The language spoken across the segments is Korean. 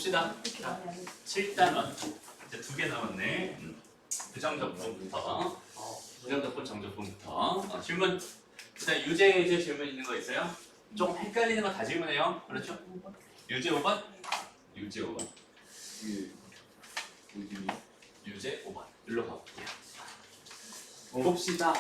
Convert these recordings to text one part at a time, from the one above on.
봅시다. 자, 7단원. 이제 2개 남았네. 부정적분부터. 부정적분 정적분부터. 질문. 일단 유제, 예제 질문 있는 거 있어요? 좀 헷갈리는 거 다 질문해요. 그렇죠? 유제 5번? 유제 5번. 유제 5번. 일로 가볼게요. 봅시다.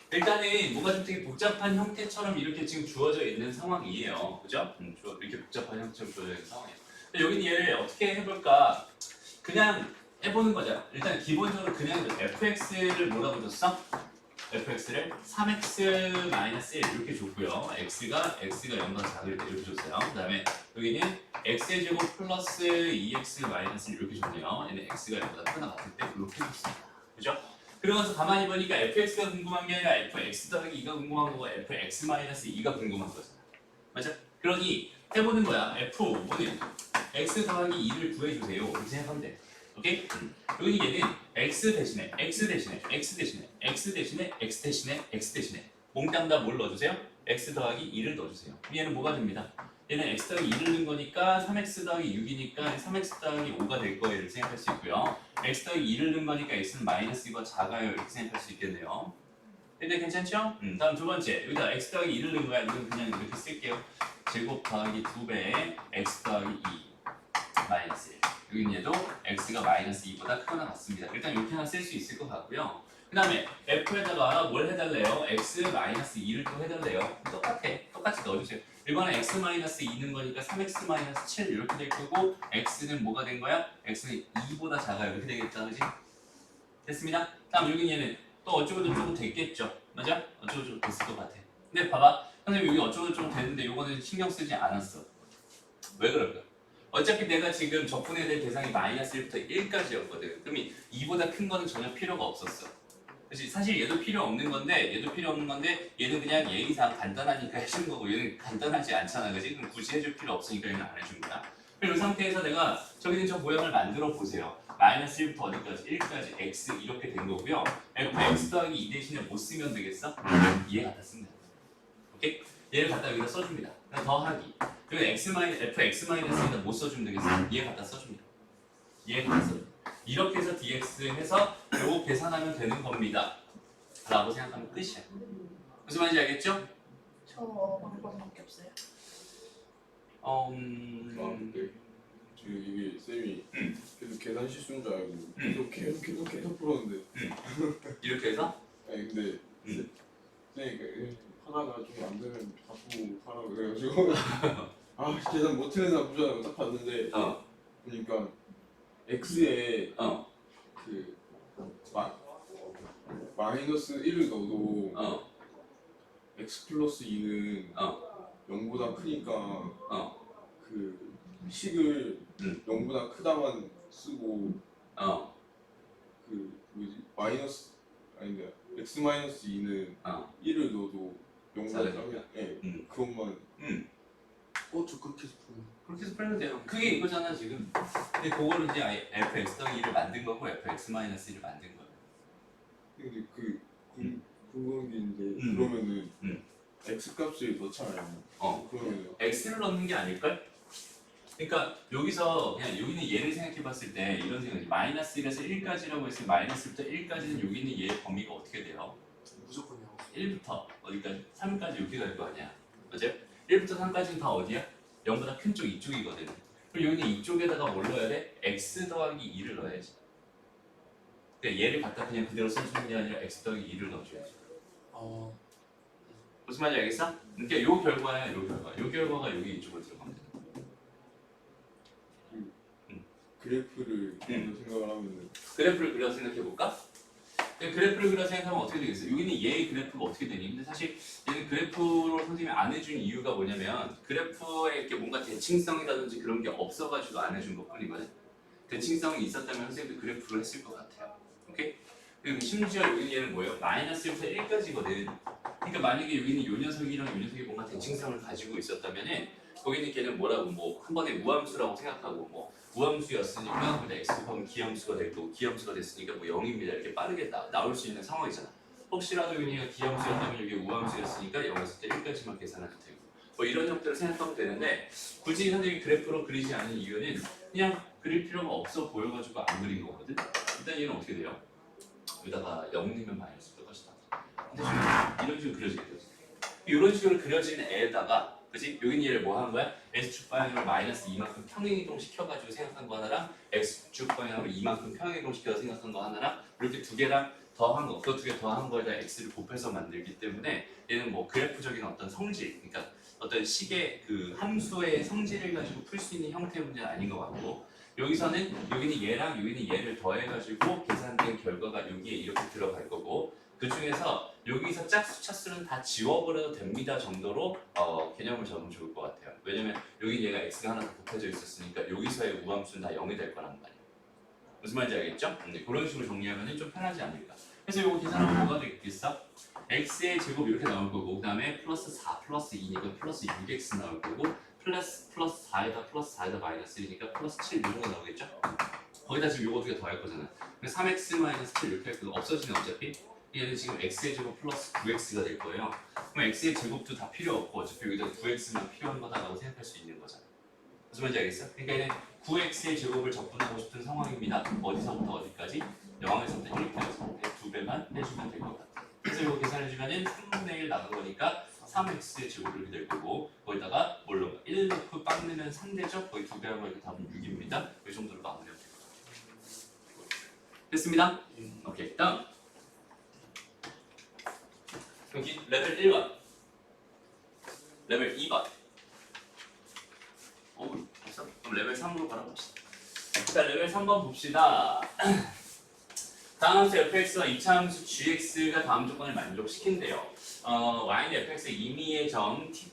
일단은 뭔가 좀 되게 복잡한 형태처럼 이렇게 지금 주어져 있는 상황이에요. 그죠? 이렇게 복잡한 형태처럼 주어져 있는 상황이에요. 여기는 얘를 어떻게 해볼까? 그냥 해보는 거죠. 일단 기본적으로 그냥 fx를 뭐라고 줬어? fx를 3x-1 이렇게 줬고요. x가 0보다 작을 때 이렇게 줬어요. 그 다음에 여기는 x의 제곱 플러스 2x-1 이렇게 줬네요. 얘는 x가 0보다 크거나 같을 때 이렇게 줬습니다. 그죠? 그러면서 가만히 보니까 fx가 궁금한 게 아니라 fx 더하기 2가 궁금한 거고 fx-2가 궁금한 거잖아. 맞아? 그러니 해보는 거야. f5는 x 더하기 2를 구해주세요. 이렇게 생각하면 돼. 오케이? 여기 얘는 x 대신에 몽땅 다 뭘 넣어주세요? x 더하기 2를 넣어주세요. 얘는 뭐가 됩니다? 얘는 x 더하기 2를 넣은 거니까 3x 더하기 6이니까 3x 더하기 5가 될 거예요. 이렇게 생각할 수 있고요. x 더하기 2를 넣은 거니까 x는 마이너스 2가 작아요. 이렇게 생각할 수 있겠네요. 근데 괜찮죠? 다음 두 번째. 여기다 x 더하기 2를 넣은 거야. 이건 그냥 이렇게 쓸게요. 제곱 더하기 2배의 x 더하기 2 마이너스 1. 여기는 얘도 x가 마이너스 2보다 크거나 같습니다. 일단 이렇게 하나 쓸 수 있을 것 같고요. 그 다음에 f에다가 뭘 해달래요? x 마이너스 2를 또 해달래요. 똑같이 넣어주세요. 이번에 x 마이너스 2는 거니까 3x 마이너스 7 이렇게 될 거고 x는 뭐가 된 거야? x는 2보다 작아요. 이렇게 되겠죠, 그지? 됐습니다. 다음 여기 얘는 또 어쩌고저쩌고 됐겠죠, 맞아? 어쩌고저쩌고 됐을 것 같아. 근데 봐봐, 선생님 여기 어쩌고저쩌고 됐는데 이거는 신경 쓰지 않았어. 왜 그럴까? 어차피 내가 지금 적분해야 될 대상이 마이너스 1부터 1까지였거든. 그러면 2보다 큰 거는 전혀 필요가 없었어. 그치? 사실 얘도 필요 없는 건데 얘는 그냥 예의상 간단하니까 해준 거고 얘는 간단하지 않잖아. 그치? 그럼 굳이 해줄 필요 없으니까 얘는 안 해준 거야. 그리고 이 상태에서 내가 저기 있는 저 모양을 만들어 보세요. 마이너스 1부터 어디까지? 1까지 x 이렇게 된 거고요. fx 더하기 2 대신에 뭐 쓰면 되겠어? 얘 갖다 쓰면 돼. 오케이? 얘를 갖다 여기다 써줍니다. 그냥 더하기. 그리고 fx-1을 못 써주면 되겠어? 얘 갖다 써줍니다. 얘 갖다 써줍니다. 이렇게 해서 dx 해서 요거 계산하면 되는 겁니다. 라고 생각하면 끝이야. 무슨 말인지 알겠죠? 저 방법밖에 없어요. 네. 지금 이게 쌤이 계속 계산 실수인 줄 알고 계속 풀었는데 이렇게 해서? 아니 근데 쌤이 하나가 좀 안 되면 바꾸고 하라고 그래가지고 아 계산 못 해내나 보자 딱 봤는데 보니까 x에 그 마이너스 1을 넣어도 x 플러스 2는 0보다 크니까 그 식을 0보다 크다만 쓰고 그 뭐지 마이너스 아닌데 x 마이너스 2는 1을 넣어도 0보다 작으니까 그것만 저 그렇게 해서 풀어요. 그렇게 해서 풀면 돼요. 그게 이거잖아 지금. 근데 그거를 이제 아예 fx-2를 만든 거고 fx-1을 만든 거예요. 근데 그 궁금한 게 있는데 그러면은 x 값을 넣잖아요. 그러면 x를 넣는 게 아닐걸? 그러니까 여기서 그냥 여기는 얘를 생각해봤을 때 이런 생각이 마이너스 1에서 1까지라고 했으면 마이너스 1부터 1까지는 여기 있는 얘의 범위가 어떻게 돼요? 무조건요. 1부터 어디까지? 3까지 이렇게 갈 거 아니야. 맞아요? 1부터 3까지는 다 어디야? 0보다 큰 쪽 이쪽이거든. 그럼 여기는 이쪽에다가 뭘 넣어야 돼? x 더하기 2를 넣어야지. 그러니까 얘를 갖다 그냥 그대로 써주는 게 아니라 x 더하기 2를 넣어줘야지. 무슨 말인지 알겠어? 그러니까 요 결과야, 요 결과가 여기 이쪽으로 들어가면 돼. 그래프를 생각을 하면은 그래프를 그려 생각해볼까? 그래프를 그려 생각하면 어떻게 되겠어요? 여기는 얘의 그래프가 어떻게 되니? 근데 사실 얘는 그래프로 선생님이 안 해준 이유가 뭐냐면 그래프에 이렇게 뭔가 대칭성이라든지 그런 게 없어가지고 안 해준 것 뿐이거든. 대칭성이 있었다면 선생님도 그래프를 했을 것 같아요. 오케이? 그리고 심지어 여기는 얘는 뭐예요? 마이너스 1부터 1까지거든. 그러니까 만약에 여기는 요 녀석이랑 요 녀석이 뭔가 대칭성을 가지고 있었다면은 거기는 걔는 뭐라고 뭐 한 번에 무함수라고 생각하고 뭐 무함수였으니까 근데 x 곱하면 기함수가 될 거고 기함수가 됐으니까 뭐 0입니다. 이렇게 빠르게 나올 수 있는 상황이잖아. 혹시라도 여기가 기함수였다면 여기 우함수였으니까 0에서 1까지만 계산해도 되고 뭐 이런 형태로 생각하면 되는데 굳이 선생님이 그래프로 그리지 않은 이유는 그냥 그릴 필요가 없어 보여가지고 안 그린 거거든. 일단 얘는 어떻게 돼요? 여기다가 0이면 마이너스일 것이다. 근데 지금 이런 식으로 그려지게 되지. 이런 식으로 그려진 애에다가 그지? 여기는 얘를 뭐 하는 거야? X축 방향으로 마이너스 2만큼 평행이동 시켜가지고 생각한 거 하나랑 X축 방향으로 2만큼 평행이동 시켜서 생각한 거 하나랑 이렇게 두 개랑 더한 거, 그 두 개 더한 거에다 X를 곱해서 만들기 때문에 얘는 뭐 그래프적인 어떤 성질, 그러니까 어떤 식의 그 함수의 성질을 가지고 풀 수 있는 형태의 문제는 아닌 것 같고 여기서는 여기는 얘랑 여기는 얘를 더해가지고 계산된 결과가 여기에 이렇게 들어갈 거고 그 중에서 여기서 짝수 차수는 다 지워버려도 됩니다 정도로 개념을 잡으면 좋을 것 같아요. 왜냐면 여기 얘가 x가 하나 더 곱해져 있었으니까 여기서의 우함수는 다 0이 될 거란 말이에요. 무슨 말인지 알겠죠? 그런 식으로 정리하면 좀 편하지 않을까. 그래서 이거 계산하면 뭐가 되겠어? x의 제곱 이렇게 나올 거고 그 다음에 플러스 4 플러스 2니까 플러스 6x 나올 거고 플러스 4에다 플러스 4에다 마이너스 1이니까 플러스 7 이런 거 나오겠죠? 거기다 지금 요거 두 개 더 할 거잖아. 3x 마이너스 7 이렇게 할 거고 없어지네 어차피. 얘는 지금 x의 제곱 플러스 9x가 될 거예요. 그럼 x의 제곱도 다 필요 없고 어차피 여기다 9x만 필요한 거다라고 생각할 수 있는 거잖아. 무슨 말인지 알겠어? 그러니까 얘는 9x의 제곱을 적분하고 싶은 상황입니다. 어디서부터 어디까지? 0에서부터 1까지 2배만 해주면 될 것 같아. 그래서 이거 계산해주면은 3분의 1 나간 거니까 3x의 제곱을 이렇게 될 거고 거기다가 뭘로 1 넣고 빵 내면 3되죠? 거의 2배하고 이렇게 답은 6입니다. 이 정도로 마무리하면 될 것 같아요. 됐습니다? 오케이, 다음 여기 레벨 1번 레벨 2번 벌써? 그럼 레벨 3으로 바라봅시다. 자, 레벨 3번 봅시다. 다음 함수 fx와 2차 함수 gx가 다음 조건을 만족시킨대요. y는 fx의 임의의 점 t,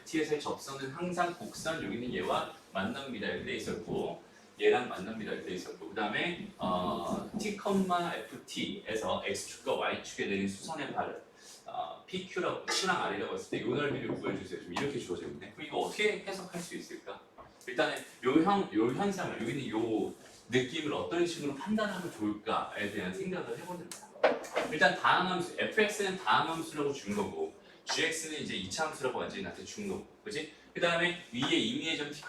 ft에서의 접선은 항상 곡선 여기는 얘와 만납니다 이렇게 돼 있었고 얘랑 만납니다 이렇게 돼 있었고 그 다음에 t, ft에서 x축과 y축에 내린 수선의 발을 PQ라고 Q랑 R이라고 했을 때 이 넓이를 구해주세요. 좀 이렇게 주어져 있네. 그럼 이거 어떻게 해석할 수 있을까? 일단은 요 현상을 여기는 요 느낌을 어떤 식으로 판단하면 좋을까에 대한 생각을 해보는 거야. 일단 다항함수 fx는 다항함수라고 준 거고 gx는 이제 2차 함수라고 완전히 나한테 준 거고, 그렇지? 그 다음에 위에 임의의 점 t,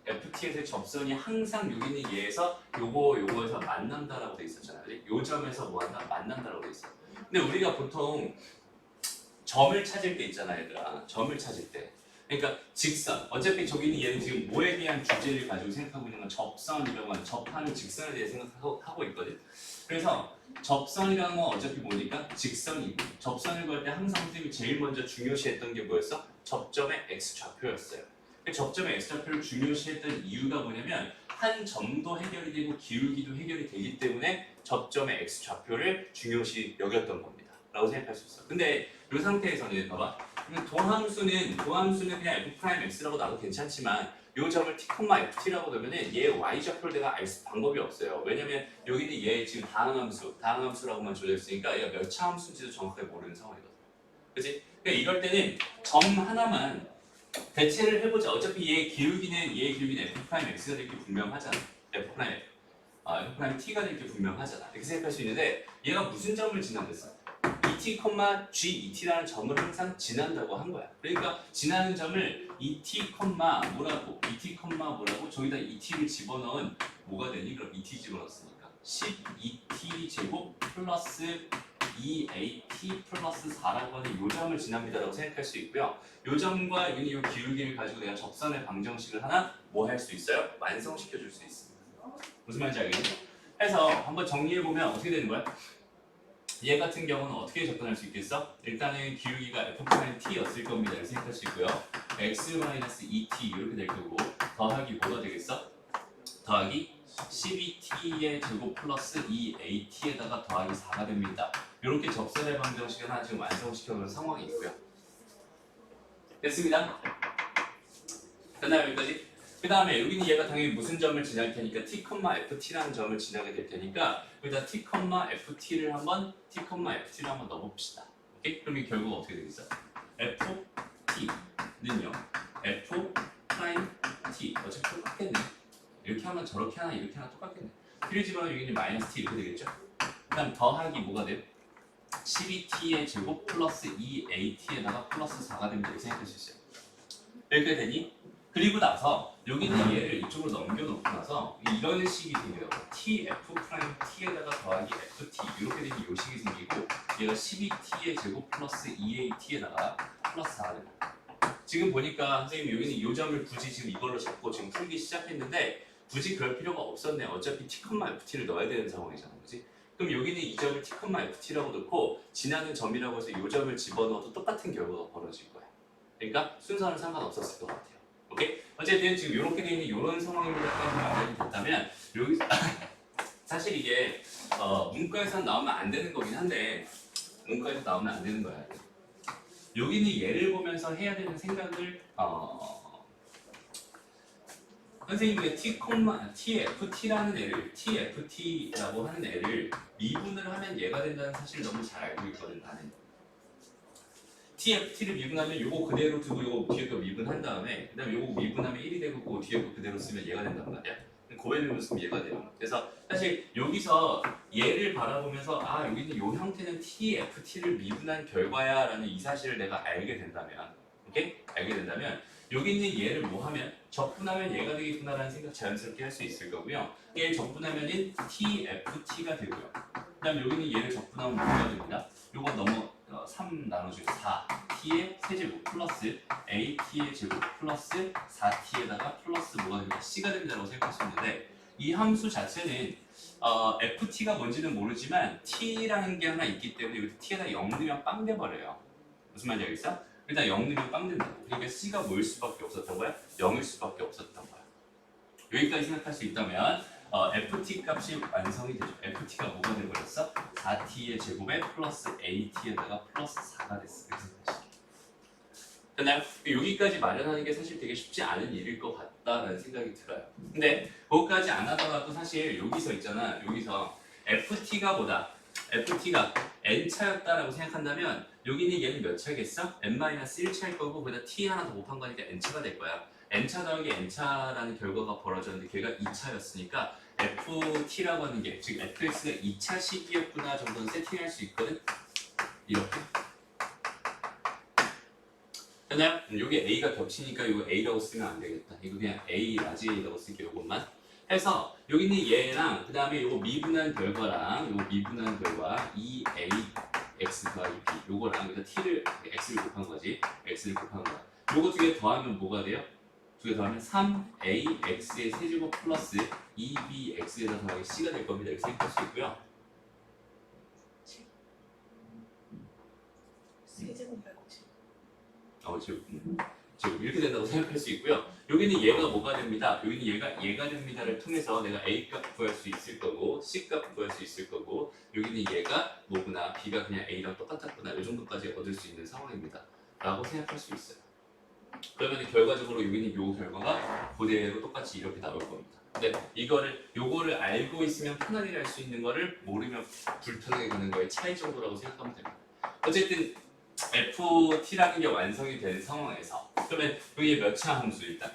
ft에서의 접선이 항상 여기 있는 얘에서 요거에서 만난다라고 돼 있었잖아. 요 점에서 뭐한다? 만난다라고 돼 있어. 근데 우리가 보통 점을 찾을 때 있잖아 얘들아. 점을 찾을 때 그러니까 직선 어차피 저기는 얘는 지금 뭐에 대한 주제를 가지고 생각하고 있는 건 접선이라고 하는 접하는 직선에 대해 생각하고 있거든. 그래서 접선이라는 건 어차피 뭐니까 직선이고 접선을 구할 때 항상 선생님이 제일 먼저 중요시했던 게 뭐였어? 접점의 x좌표였어요. 접점의 x좌표를 중요시했던 이유가 뭐냐면 한 점도 해결이 되고 기울기도 해결이 되기 때문에 접점의 x좌표를 중요시 여겼던 겁니다 라고 생각할 수 있어. 근데 이 상태에서는 봐봐 도함수는 그냥 f'x라고 나도 괜찮지만 이 점을 t, ft라고 넣으면 얘 y좌표를 내가 알 방법이 없어요. 왜냐면 여기는 얘 지금 다항함수라고만 줘져 있으니까 얘가 몇 차 함수인지도 정확하게 모르는 상황이거든. 그치? 그러니까 이럴 때는 점 하나만 대체를 해보자. 어차피 얘의 기울기는 f'x가 될 게 분명하잖아. f't가 될 게 분명하잖아. 이렇게 생각할 수 있는데 얘가 무슨 점을 지나겠어? GET라는 점을 항상 지난다고 한 거야. 그러니까 지나는 점을 ET, 뭐라고 저기다 ET를 집어넣은 뭐가 되니? 그럼 ET 집어넣었으니까 12T 제곱 플러스 2AT 플러스 4라고 하는 요 점을 지납니다라고 생각할 수 있고요. 요 점과 요 기울기를 가지고 내가 접선의 방정식을 하나 뭐 할 수 있어요? 완성시켜 줄 수 있습니다. 무슨 말인지 알겠죠? 해서 한번 정리해 보면 어떻게 되는 거야? 얘 같은 경우는 어떻게 접근할 수 있겠어? 일단은 기울기가 f't였을 겁니다. 이렇게 생각할 수 있고요. x-2t 이렇게 될 거고 더하기 뭐가 되겠어? 더하기 12t의 제곱 플러스 2at에다가 더하기 4가 됩니다. 이렇게 접선의 방정식을 하나 지금 완성시켜놓은 상황이 있고요. 됐습니다. 됐나요 여기까지? 그 다음에 여기는 얘가 당연히 무슨 점을 지날 테니까 t, ft라는 점을 지나게 될 테니까 여기다 t, ft를 한번 넣어봅시다. 오케이? 그럼 이 결국 어떻게 되겠어? ft는요 f 프라임 t 어차피 똑같겠네. 이렇게 하면 저렇게 하나 이렇게 하나 똑같겠네. t를 집어넣으면 여기는 마이너스 t 이렇게 되겠죠? 그 다음 더하기 뭐가 돼요? 12t의 제곱 플러스 2at에다가 플러스 4가 됩니다. 이렇게 생각할 수 있어요. 여기까지 되니? 그리고 나서 여기는 얘를 이쪽으로 넘겨놓고 나서 이런 식이 생겨요. tf 프라임 t에다가 더하기 ft 이렇게 되니 요 식이 생기고 얘가 12t의 제곱 플러스 2at에다가 플러스 4가 됩니다. 지금 보니까 선생님 여기는 이 점을 굳이 지금 이걸로 잡고 지금 풀기 시작했는데 굳이 그럴 필요가 없었네. 어차피 t, ft를 넣어야 되는 상황이잖아, 그렇지? 그럼 여기는 이 점을 t, ft라고 넣고 지나는 점이라고 해서 이 점을 집어넣어도 똑같은 결과가 벌어질 거야. 그러니까 순서는 상관없었을 것 같아요. 오케이? 어쨌든 지금 이렇게 되어 있는 이런 상황입니다까지 마련이 됐다면 여기 사실 이게 문과에서 나오면 안 되는 거긴 한데 문과에서 나오면 안 되는 거야. 여기는 얘를 보면서 해야 되는 생각을 선생님이 tft라는 애를 tft라고 하는 애를 미분을 하면 얘가 된다는 사실을 너무 잘 알고 있거든 나는. tft를 미분하면 요거 그대로 두고 요거 뒤에 거 미분한 다음에 그 다음에 요거 미분하면 1이 되고 그 뒤에 거 그대로 쓰면 얘가 된단 말이야. 고배를 쓰면 얘가 돼요. 그래서 사실 여기서 얘를 바라보면서 아 여기는 요 형태는 tft를 미분한 결과야 라는 이 사실을 내가 알게 된다면 오케이? 알게 된다면 여기 있는 얘를 뭐 하면 적분하면 얘가 되겠구나 라는 생각 자연스럽게 할 수 있을 거고요. 얘를 적분하면은 tft가 되고요. 그 다음에 여기 있는 얘를 적분하면 뭐가 됩니다. 요거 넘어 3 나눠주고 4 t의 세제곱 플러스 at의 제곱 플러스 4t에다가 플러스 뭐가 됩니다. c가 됩니다라고 생각할 수 있는데 이 함수 자체는 ft가 뭔지는 모르지만 t라는 게 하나 있기 때문에 여기 t에다 0 넣으면 빵 돼버려요. 무슨 말인지 알겠어? 일단 0 넣으면 빵 된다고. 그러니까 c가 뭐일 수밖에 없었던 거야? 0일 수밖에 없었던 거야. 여기까지 생각할 수 있다면 ft 값이 완성이 되죠. ft가 뭐가 돼버렸어? 4t의 제곱에 플러스 at에다가 플러스 4가 됐어. 이렇게 생각하시죠. 됐나요? 여기까지 마련하는 게 사실 되게 쉽지 않은 일일 것 같다라는 생각이 들어요. 근데 그것까지 안 하다가도 사실 여기서 있잖아. 여기서 ft가 뭐다? ft가 n차였다라고 생각한다면 여기는 얘는 몇 차겠어? n-1차일 거고 거기다 t 하나 더 곱한 거니까 n차가 될 거야. n차 더하기 n차라는 결과가 벌어졌는데 걔가 2차였으니까 ft라고 하는 게 즉 fx가 2차 식이었구나 정도는 세팅할 수 있거든. 이렇게. 됐나요? 여기 a가 겹치니까 이거 a라고 쓰면 안 되겠다. 이거 그냥 a 라지 a라고 쓸게요. 이것만. 해서 여기 있는 얘랑 그 다음에 요거 미분한 결과랑 요거 미분한 결과 2ax 더하기 b 요거랑 여기다 t를 x를 곱한 거지. x를 곱한 거야. 요거 두 개 더하면 뭐가 돼요? 두 개 더하면 3ax의 세제곱 플러스 2bx에다 더하기 c가 될 겁니다. 이렇게 생각할 수 있고요. 세제곱 말고 지 지금 이렇게 된다고 생각할 수 있고요. 여기는 얘가 뭐가 됩니다. 여기는 얘가 됩니다를 통해서 내가 a 값 구할 수 있을 거고 c 값 구할 수 있을 거고 여기는 얘가 뭐구나 b가 그냥 a랑 똑같았구나 이 정도까지 얻을 수 있는 상황입니다. 라고 생각할 수 있어요. 그러면 결과적으로 여기는 요 결과가 그대로 똑같이 이렇게 나올 겁니다. 근데 요거를 알고 있으면 편하게 할 수 있는 거를 모르면 불편하게 가는 거의 차이 정도라고 생각하면 됩니다. 어쨌든 ft라는 게 완성이 된 상황에서 그러면 여기에 몇 차 함수 일단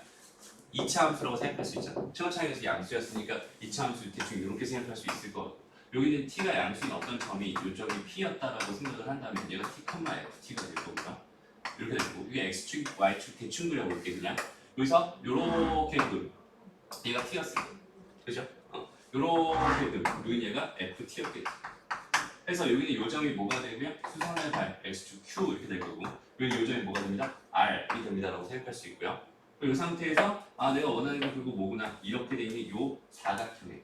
2차 함수라고 생각할 수 있잖아. 최고 차이에서 양수였으니까 2차 함수 대충 이렇게 생각할 수 있을 거고 여기는 t가 양수인 어떤 점이 이 점이 p였다라고 생각을 한다면 얘가 t, ft가 될 거고요. 이렇게 되고 이게 x축, y축 대충 그려볼게 그냥 여기서 요렇게 그려 얘가 t였어. 그죠? 요렇게 그려 여기 얘가 ft였겠지. 그래서 여기는 요점이 뭐가 되면 수선의 발 x축 q 이렇게 될 거고 여기 요점이 뭐가 됩니다? r이 됩니다 라고 생각할 수 있고요. 그리고 이 상태에서 내가 원하는 건 결국 뭐구나 이렇게 돼 있는 요 사각형에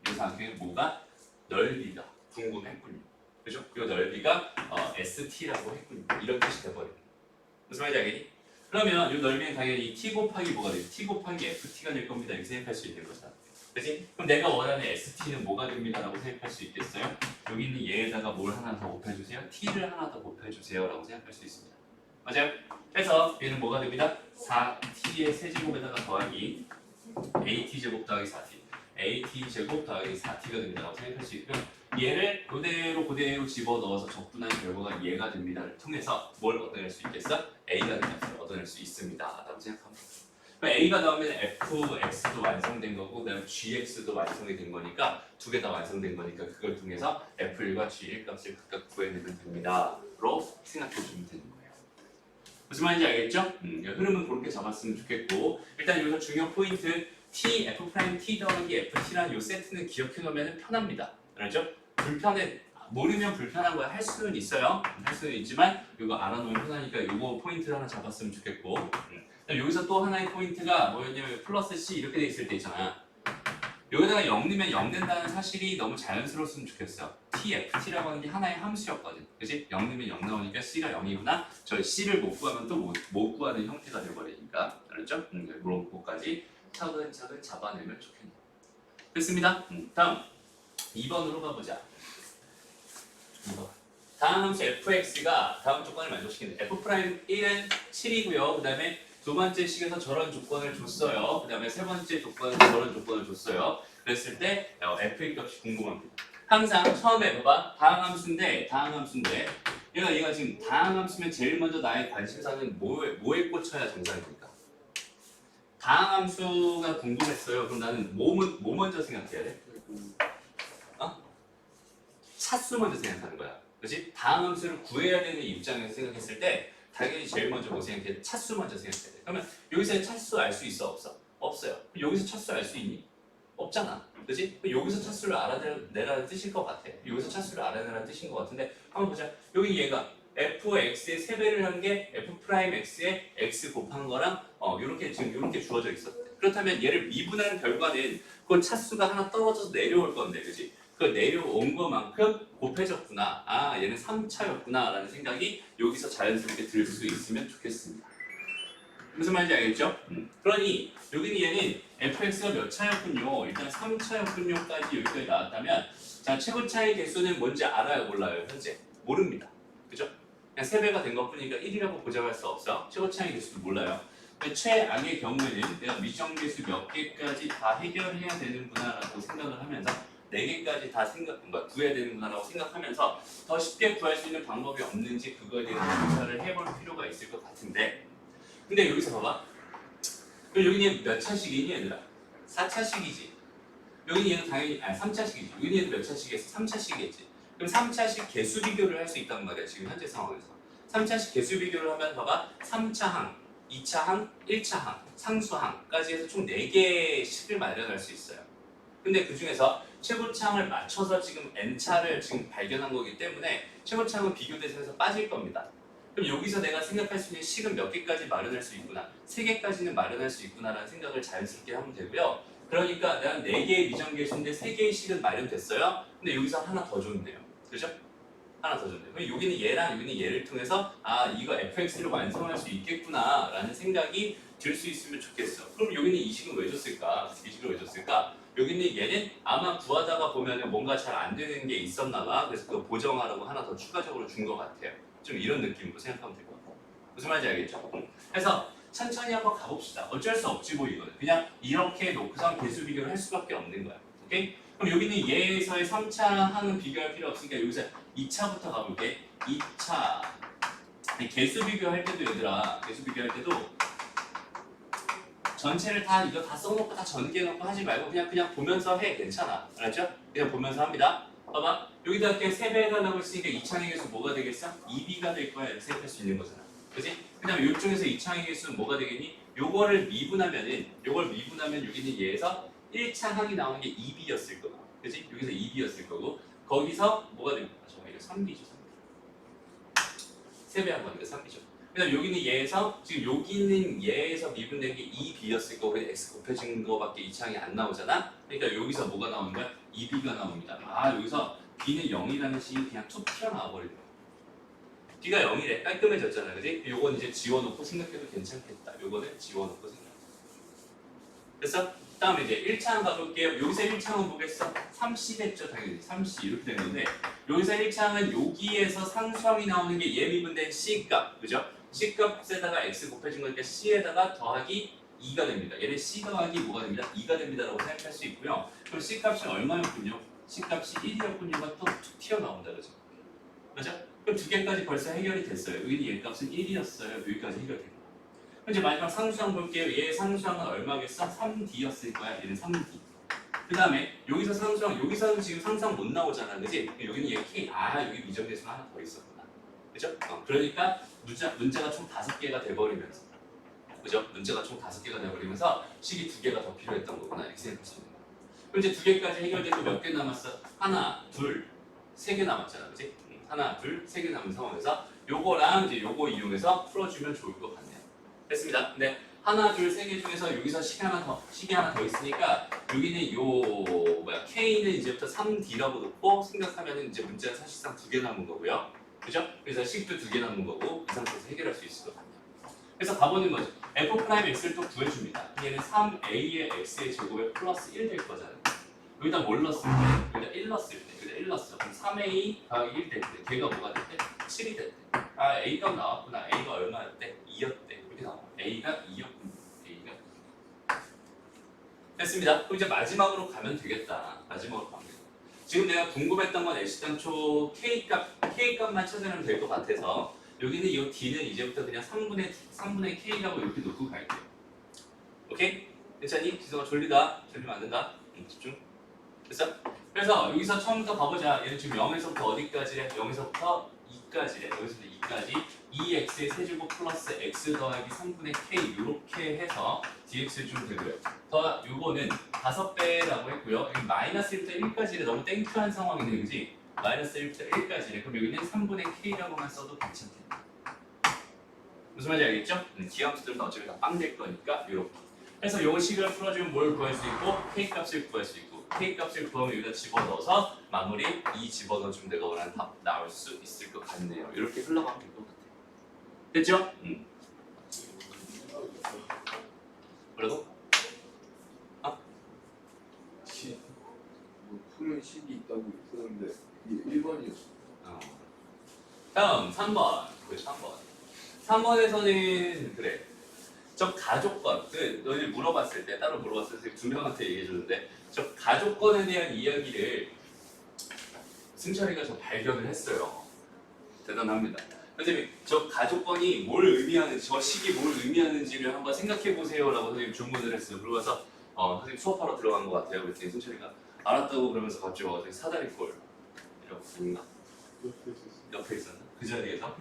이 사각형에 뭐가 넓이가 궁금했군요. 그죠? 이 넓이가 st라고 했군요. 이런 뜻이 돼버려요. 무슨 말인지 알겠니? 그러면 이 넓이는 당연히 t 곱하기 뭐가 돼요? t 곱하기 ft가 될 겁니다. 이렇게 생각할 수 있는 거죠. 그치? 그럼 내가 원하는 st는 뭐가 됩니다 라고 생각할 수 있겠어요? 여기 있는 얘에다가 뭘 하나 더 곱해주세요? t를 하나 더 곱해주세요 라고 생각할 수 있습니다. 맞아요? 그래서 얘는 뭐가 됩니다? 4t의 세제곱에다가 더하기 at제곱 더하기 4t at제곱 더하기 4t가 됩니다 라고 생각할 수 있고요. 얘를 그대로 집어넣어서 적분한 결과가 얘가 됩니다를 통해서 뭘 얻어낼 수 있겠어? a가 되는 값을 얻어낼 수 있습니다 라고 생각합니다. a가 나오면 fx도 완성된 거고 그다음에 gx도 완성이 된 거니까 두 개 다 완성된 거니까 그걸 통해서 f1과 g1 값을 각각 구해내면 됩니다 로 생각해 주면 되는 거예요. 무슨 말인지 알겠죠? 흐름은 그렇게 잡았으면 좋겠고 일단 여기서 중요 포인트 t, f', t 더하기 ft라는 이 세트는 기억해 놓으면 편합니다. 알죠? 불편해 모르면 불편한 거야. 할 수는 있어요. 할 수는 있지만 이거 알아놓으면 편하니까 이거 포인트 하나 잡았으면 좋겠고 여기서 또 하나의 포인트가 뭐였냐면 플러스 c 이렇게 돼 있을 때 있잖아. 여기다가 0 넣으면 0 된다는 사실이 너무 자연스러웠으면 좋겠어요. tft라고 하는 게 하나의 함수였거든. 그치? 0 넣으면 0 나오니까 c가 0이구나. 저 c를 못 구하면 또 못 구하는 형태가 돼버리니까. 알았죠? 그런 것까지 차근차근 잡아내면 좋겠네요. 됐습니다. 다음 2번으로 가보자. 2번. 다음 함수 fx가 다음 조건을 만족시키는 f'1은 7이고요. 그 다음에 두 번째 식에서 저런 조건을 줬어요. 그 다음에 세 번째 조건에서 저런 조건을 줬어요. 그랬을 때 f의 값이 궁금합니다. 항상 처음에 봐봐. 다항함수인데 얘가 지금 다항함수면 제일 먼저 나의 관심사는 뭐에 꽂혀야 정상입니까? 다항함수가 궁금했어요. 그럼 나는 뭐 먼저 생각해야 돼? 차수 먼저 생각하는 거야. 그렇지? 다항함수를 구해야 되는 입장에서 생각했을 때 당연히 제일 먼저 뭐 생각해? 차수 먼저 생각해야 돼. 그러면 여기서 차수 알 수 있어? 없어? 없어요. 그럼 여기서 차수 알 수 있니? 없잖아. 그렇지? 여기서 차수를 알아내라는 뜻일 것 같아. 여기서 차수를 알아내라는 뜻인 것 같은데 한번 보자. 여기 얘가 fx의 3배를 한 게 f'x에 x 곱한 거랑 요렇게 지금 요렇게 주어져 있어. 그렇다면 얘를 미분하는 결과는 그 차수가 하나 떨어져서 내려올 건데 그렇지? 그 내려온 것만큼 곱해졌구나. 아 얘는 3차였구나 라는 생각이 여기서 자연스럽게 들 수 있으면 좋겠습니다. 무슨 말인지 알겠죠? 그러니 여기는 얘는 fx가 몇 차였군요. 일단 3차였군요까지 여기까지 나왔다면 자 최고차의 개수는 뭔지 알아요? 몰라요? 현재? 모릅니다. 그죠? 그냥 3배가 된 것뿐이니까 1이라고 보장할 수 없어. 최고차의 개수도 몰라요. 최악의 경우에는 내가 미정계수 몇 개까지 다 해결해야 되는구나라고 생각을 하면서 4개까지 다 구해야 되는구나라고 생각하면서 더 쉽게 구할 수 있는 방법이 없는지 그거에 대해서 조사를 해볼 필요가 있을 것 같은데 근데 여기서 봐봐. 그럼 여기는 몇 차식이니 얘들아? 4차식이지. 여기는 얘는 당연히 3차식이지. 여기는 얘는 몇 차식이겠어? 3차식이겠지. 그럼 3차식 개수 비교를 할 수 있단 말이야. 지금 현재 상황에서. 3차식 개수 비교를 하면 봐봐. 3차항, 2차항, 1차항, 상수항까지 해서 총 4개의 식을 마련할 수 있어요. 근데 그 중에서 최고차항을 맞춰서 지금 n차를 지금 발견한 거기 때문에 최고차항은 비교 대상에서 빠질 겁니다. 그럼 여기서 내가 생각할 수 있는 식은 몇 개까지 마련할 수 있구나 3개까지는 마련할 수 있구나라는 생각을 자연스럽게 하면 되고요. 그러니까 내가 4개의 미정계수인데 3개의 식은 마련됐어요. 근데 여기서 하나 더 줬네요. 그죠? 하나 더 줬네요. 그럼 여기는 얘랑 여기는 얘를 통해서 아 이거 fx를 완성할 수 있겠구나 라는 생각이 들 수 있으면 좋겠어. 그럼 여기는 이 식은 왜 줬을까? 이 식을 왜 줬을까? 여기는 얘는 아마 구하다가 보면 뭔가 잘 안 되는 게 있었나 봐. 그래서 그거 보정하라고 하나 더 추가적으로 준 것 같아요. 좀 이런 느낌으로 생각하면 될 것 같아요. 무슨 말인지 알겠죠? 그래서 천천히 한번 가봅시다. 어쩔 수 없지 뭐 이거는. 그냥 이렇게 놓고서 개수 비교를 할 수밖에 없는 거야. 오케이? 그럼 여기는 얘에서의 3차 항은 비교할 필요 없으니까 여기서 2차부터 가볼게. 2차 개수 비교할 때도 얘들아 개수 비교할 때도 전체를 다 이거 다 써놓고 다 전개해놓고 하지 말고 그냥 보면서 해. 괜찮아. 알았죠? 그냥 보면서 합니다. 봐봐. 여기다 이렇게 3배가 나오고 있으니까 2차항의 개수 뭐가 되겠어? 2b가 될 거야. 이렇게 생각할 수 있는 거잖아. 그치? 그 다음에 이쪽에서 2차항의 개수는 뭐가 되겠니? 요걸 미분하면 여기는 얘에서 1차항이 나오는 게 2b였을 거고 그치? 여기서 2b였을 거고 거기서 뭐가 됩니까? 정말 이거 3b죠. 3배 한 거니까 3b죠. 그 다음 여기는 얘에서 지금 여기는 얘에서 미분된 게 2b였을 거고 x 곱해진 거밖에 2차항이 안 나오잖아. 그러니까 여기서 뭐가 나오는 거야? 2b가 나옵니다. 아 여기서 b는 0이라는 식이 그냥 툭 튀어나와 버리는 거야. b가 0이래. 깔끔해졌잖아. 그지? 요건 이제 지워놓고 생각해도 괜찮겠다. 요거는 지워놓고 생각. 됐어? 다음에 이제 1차항 가볼게요. 여기서 1차항은 뭐겠어? 30했죠 당연히. 30 이렇게 된 건데 여기서 1차항은 여기에서 상수항이 나오는 게 얘 미분된 c값. 그죠? c값에다가 x 곱해진 거니까 c에다가 더하기 2가 됩니다. 얘는 c 더하기 뭐가 됩니다? 2가 됩니다 라고 생각할 수 있고요. 그럼 c값이 얼마였군요? c값이 1이었군요가 또 툭 튀어나온다 그죠? 그죠? 그럼 2개까지 벌써 해결이 됐어요. 여기는 얘 값은 1이었어요. 여기까지 해결된 거야. 이제 마지막 상수항 볼게요. 얘의 상수항은 얼마겠어? 3d였을 거야. 얘는 3d. 그 다음에 여기서 상수항, 여기서는 지금 상수항 못 나오잖아. 그지? 여기는 얘 k. 아 여기 미정계수가 하나 더 있었구나. 그죠? 그러니까 문제가 총 5개가 돼버리면서, 그죠? 문제가 총 5개가 돼버리면서 식이 2개가 더 필요했던 거구나 이렇게 생각할 수 있는 거야. 그럼 이제 2개까지 해결되고 몇 개 남았어? 하나, 둘, 3개 남았잖아, 그지? 하나, 둘, 3개 남은 상황에서 요거랑 이제 요거 이용해서 풀어주면 좋을 것 같네요. 됐습니다. 근데 하나, 둘, 3개 중에서 여기서 식이 하나 더 있으니까 여기는 K는 이제부터 3D라고 놓고 생각하면 이제 문제가 사실상 2개 남은 거고요. 그죠? 그래서 식도 2개 남은 거고 이 상태에서 해결할 수 있을 것 같네요. 그래서 가보는 거죠. F'X를 또 구해줍니다. 얘는 3A의 X의 제곱에 플러스 1 될 거잖아요. 여기다 뭘 넣었을 때? 여기다 1 넣었을 때. 여기다 1 넣었어. 그럼 3A 더하기 1 될 때. 걔가 뭐가 됐대? 7이 됐대. 아, A 값 나왔구나. A가 얼마였대? 2였대. 이렇게 나와. A가 2였구나. A가 2. 됐습니다. 그럼 이제 마지막으로 가면 되겠다. 마지막으로 가면 되겠다. 지금 내가 궁금했던 건 애시당초 K값만 찾아내면 될 것 같아서 여기는 이 D는 이제부터 그냥 3분의 K라고 이렇게 놓고 갈게요. 오케이? 괜찮니? 지성아 졸리다. 졸리면 안 된다. 집중. 됐어? 그래서 여기서 처음부터 봐보자. 얘는 지금 0에서부터 어디까지래? 0에서부터 2까지래. 여기서부터 2까지 2x의 세제곱 플러스 x 더하기 3분의 k 이렇게 해서 dx를 주면 되고요. 더 요거는 5배라고 했고요. 여기 마이너스 1부터 1까지래. 너무 땡큐한 상황이네, 그지? 마이너스 1부터 1까지래. 그럼 여기는 3분의 k라고만 써도 괜찮겠다. 무슨 말인지 알겠죠? 기하함수들은 어차피 다 빵 될 거니까 이렇게. 그래서 요 식을 풀어주면 뭘 구할 수 있고 K값을 구할 수 있고 K값을 구하면 여기다 집어넣어서 마무리 2 집어넣어주면 내가 원하는 답 나올 수 있을 것 같네요. 이렇게 흘러가면 될 것 같아요. 됐죠? 뭐라고? 뭐 푸는 식이 있다고 있었는데 이게 1번이었어. 다음 3번. 그래 3번. 3번에서는 그래. 저 가족권, 너희들 물어봤을 때 따로 물어봤을 때 2명한테 얘기해줬는데 저 가족권에 대한 이야기를 승철이가 저 발견을 했어요. 대단합니다. 선생님, 저 가족권이 뭘 의미하는지, 저 식이 뭘 의미하는지를 한번 생각해 보세요라고 선생님 주문을 했어요. 그러고서 선생님 수업하러 들어간 것 같아요. 그랬더니 승철이가 알았다고 그러면서 갑자기 와서 사다리꼴 이라고 아닌가? 옆에 있었나? 그 자리에서?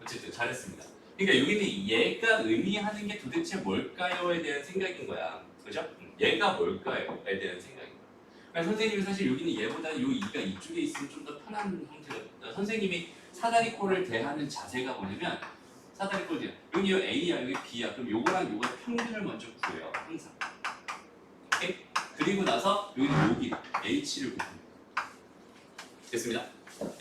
어쨌든 잘했습니다. 그러니까 여기는 얘가 의미하는 게 도대체 뭘까요에 대한 생각인 거야. 그죠? 얘가 뭘까요에 대한 생각인 거야. 그러니까 선생님이 사실 여기는 얘보다 요 2가 이쪽에 있으면 좀 더 편한 형태거든요. 선생님이 사다리꼴을 대하는 자세가 뭐냐면 사다리꼴 대하 여기 A야 여기 B야. 그럼 요거랑 요거의 평균을 먼저 구해요. 항상. 오케이? 그리고 나서 여기는 여기 H를 구합니다. 됐습니다.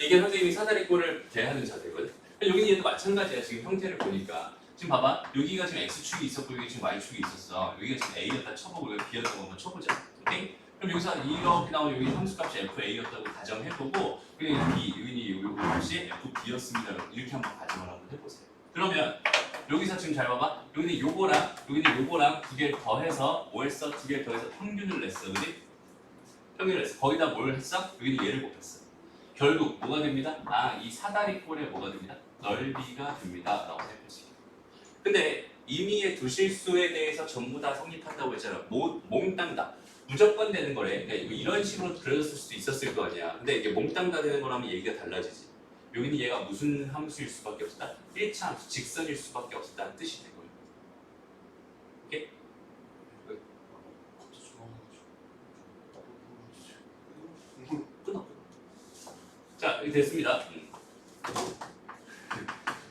이게 선생님이 사다리꼴을 대하는 자세거든. 여기는 얘도 마찬가지야. 지금 형태를 보니까 지금 봐봐. 여기가 지금 X축이 있었고 여기 지금 Y축이 있었어. 여기가 지금 A였다 쳐보고 여기 B였다고 한번 쳐보자. 오케이? 그럼 여기서 이렇게 나오면 여기 함수값이 FA였다고 가정해보고 여기는 B, 여기는 요거 값이 FB였습니다. 이렇게 한번 가정을 한번 해보세요. 그러면 여기서 지금 잘 봐봐. 여기는 요거랑 여기는 요거랑 2개를 더해서 뭐 했어? 2개를 더해서 평균을 냈어. 그지? 평균을 냈어. 거기다 뭘 했어? 여기는 얘를 곱했어. 결국 뭐가 됩니다? 이 사다리꼴에 뭐가 됩니다? 넓이가 됩니다. 라고 생각할 수 있어요. 근데 임의의 두 실수에 대해서 전부 다 성립한다고 했잖아. 몽땅 다. 무조건 되는 거래. 그러니까 이런 식으로 그려졌을 수도 있었을 거 아니야. 근데 이게 몽땅 다 되는 거라면 얘기가 달라지지. 여기는 얘가 무슨 함수일 수밖에 없었다? 1차 함수, 직선일 수밖에 없었다는 뜻이 되는 거예요. 오케이? 끊어. 자, 이렇게 됐습니다.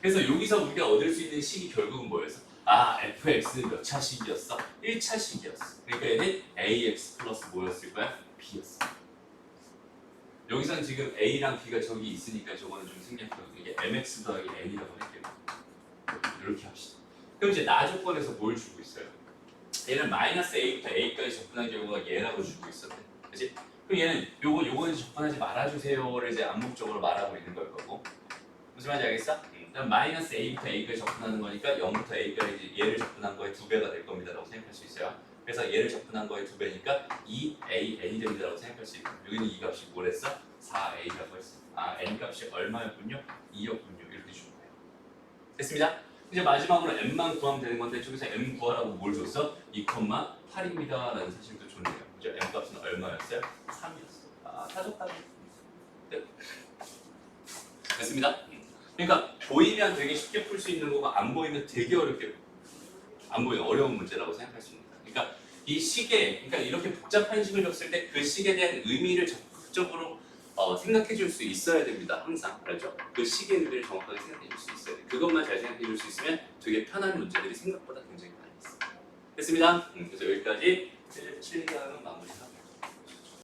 그래서 여기서 우리가 얻을 수 있는 식이 결국은 뭐였어? fx는 몇 차식이었어? 1차식이었어. 그러니까 얘는 ax 플러스 뭐였을 거야? b였어. 여기서는 지금 a랑 b가 저기 있으니까 저거는 좀 생략하고 이게 mx 더하기 n이라고 할게요. 이렇게 합시다. 그럼 이제 나 조건에서 뭘 주고 있어요? 얘는 마이너스 a부터 a까지 접근한 경우가 얘라고 주고 있었대. 그치? 그럼 얘는 요거는 접근하지 말아주세요를 이제 암묵적으로 말하고 있는 걸 거고. 무슨 말인지 알겠어? 그럼 마이너스 a부터 a까지 접근하는 거니까 0부터 a까지 얘를 접근한 거의 2배가 될 겁니다 라고 생각할 수 있어요. 그래서 얘를 접근한 거의 2배니까 2a n이 됩니다 라고 생각할 수 있고 여기는 이 값이 뭐랬어? 4a라고 했어. n 값이 얼마였군요? 2였군요. 이렇게 주는 거예요. 됐습니다. 이제 마지막으로 m만 구하면 되는 건데 저기서 m 구하라고 뭘 줬어? 2,8입니다 라는 사실도 좋네요. 그죠? m 값은 얼마였어요? 3이었어. 다 줬다고. 네. 됐습니다. 그러니까 보이면 되게 쉽게 풀 수 있는 거고 안 보이면 되게 안 보이는 어려운 문제라고 생각할 수 있습니다. 그러니까 이 식에 그러니까 이렇게 복잡한 식을 줬을 때 그 식에 대한 의미를 적극적으로 생각해 줄 수 있어야 됩니다. 항상 알죠? 그 식의 의미를 정확하게 생각해 줄 수 있어야 돼요. 그것만 잘 생각해 줄 수 있으면 되게 편한 문제들이 생각보다 굉장히 많이 있어요. 됐습니다. 그래서 여기까지 실기하는 마무리하고